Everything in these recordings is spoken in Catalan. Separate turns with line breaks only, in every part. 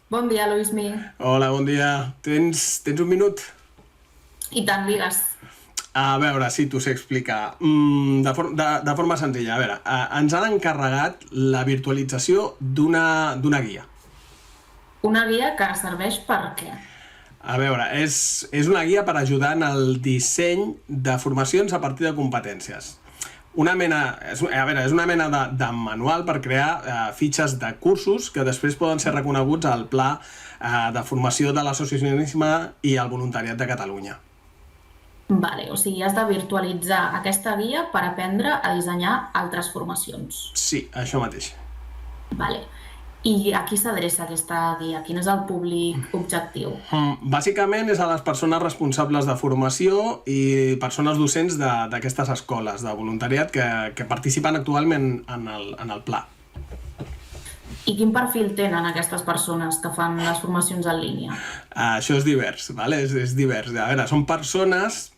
Bon dia, Luismi.
Hola, bon dia. Tens un minut?
I tant, digues.
A veure, sí, t'ho sé explicar. De forma senzilla. A veure, ens han encarregat la virtualització d'una guia.
Una guia que serveix per què?
A veure, és una guia per ajudar en el disseny de formacions a partir de competències. És una mena de manual per crear fitxes de cursos que després poden ser reconeguts al Pla de Formació de l'Associacionisme i el Voluntariat de Catalunya.
Vale, o sigui, has de virtualitzar aquesta guia per aprendre a dissenyar altres formacions.
Sí, això mateix.
Vale. I a qui s'adreça aquesta guia? Quin és el públic objectiu?
Bàsicament és a les persones responsables de formació i persones docents d'aquestes escoles de voluntariat que participen actualment en el pla.
I quin perfil tenen aquestes persones que fan les formacions en línia?
Això és divers, ¿vale? És divers. A veure, són persones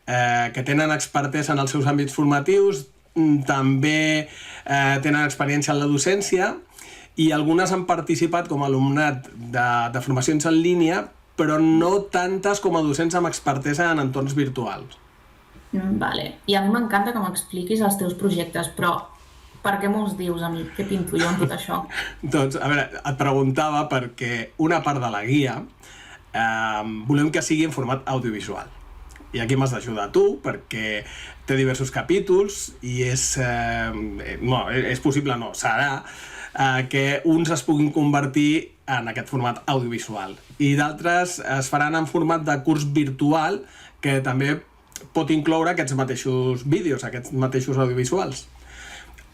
que tenen expertesa en els seus àmbits formatius, també tenen experiència en la docència, i algunes han participat com a alumnat de formacions en línia, però no tantes com a docents amb expertesa en entorns virtuals.
Vale. I a mi m'encanta que m'expliquis els teus projectes, però per què m'ho dius a mi? Què pinto jo amb tot això?
Doncs, a veure, et preguntava perquè una part de la guia volem que sigui en format audiovisual. I aquí m'has d'ajudar tu, perquè té diversos capítols i és possible, no, serà que uns es puguin convertir en aquest format audiovisual i d'altres es faran en format de curs virtual que també pot incloure aquests mateixos vídeos, aquests mateixos audiovisuals.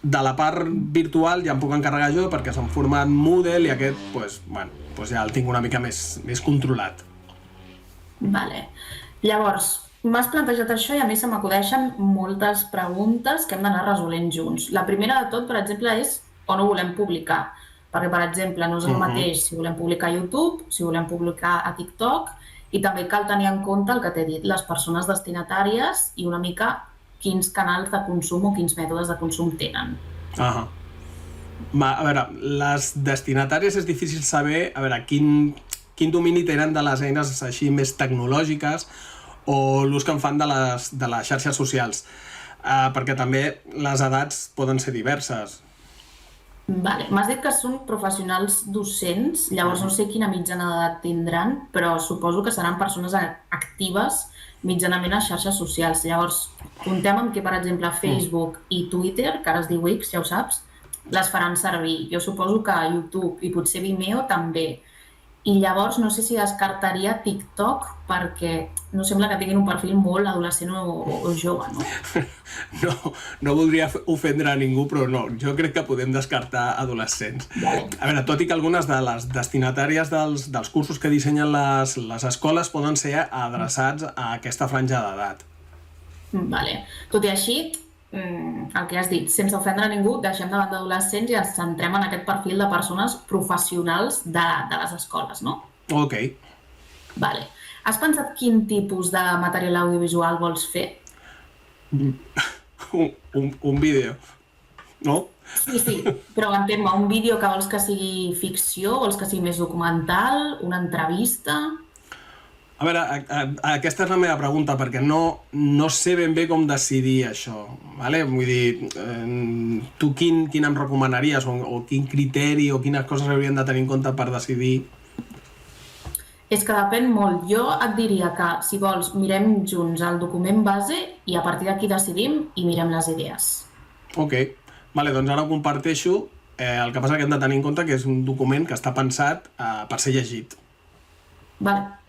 De la part virtual ja em puc encarregar jo perquè és en format Moodle i aquest ja el tinc una mica més controlat.
Vale. Llavors, m'has plantejat això i a mi se m'acudeixen moltes preguntes que hem d'anar resolent junts. La primera de tot, per exemple, és on ho volem publicar. Perquè, per exemple, no és el mateix si volem publicar a YouTube, si volem publicar a TikTok, i també cal tenir en compte el que t'he dit, les persones destinatàries i una mica quins canals de consum o quins mètodes de consum tenen.
A veure, les destinatàries és difícil saber quin domini tenen de les eines així més tecnològiques o l'ús que en fan de les xarxes socials, perquè també les edats poden ser diverses.
Vale. M'has dit que són professionals docents, llavors no sé quina mitjana d'edat tindran, però suposo que seran persones actives mitjanament a xarxes socials. Llavors, comptem amb que, per exemple, Facebook i Twitter, que ara es diu X, ja ho saps, les faran servir. Jo suposo que YouTube i potser Vimeo també. I llavors no sé si descartaria TikTok perquè no sembla que tinguin un perfil molt adolescent o jove, no?
No voldria ofendre a ningú, però no, jo crec que podem descartar adolescents. A veure, tot i que algunes de les destinatàries dels cursos que dissenyen les escoles poden ser adreçats a aquesta franja d'edat.
Vale. Tot i així, el que has dit, sense ofendre a ningú, deixem de banda adolescents i ens centrem en aquest perfil de persones professionals de les escoles, no?
Ok.
Vale. Has pensat quin tipus de material audiovisual vols fer?
Un vídeo, no?
Sí, però entén-me, un vídeo que vols que sigui ficció, vols que sigui més documental, una entrevista...
A veure, aquesta és la meva pregunta, perquè no sé ben bé com decidir això, ¿vale? Vull dir, tu quin em recomanaries, o quin criteri o quines coses haurien de tenir en compte per decidir?
És que depèn molt. Jo et diria que, si vols, mirem junts el document base i a partir d'aquí decidim i mirem les idees.
Ok, vale, doncs ara ho comparteixo. El que passa que hem de tenir en compte que és un document que està pensat per ser llegit.
Vale.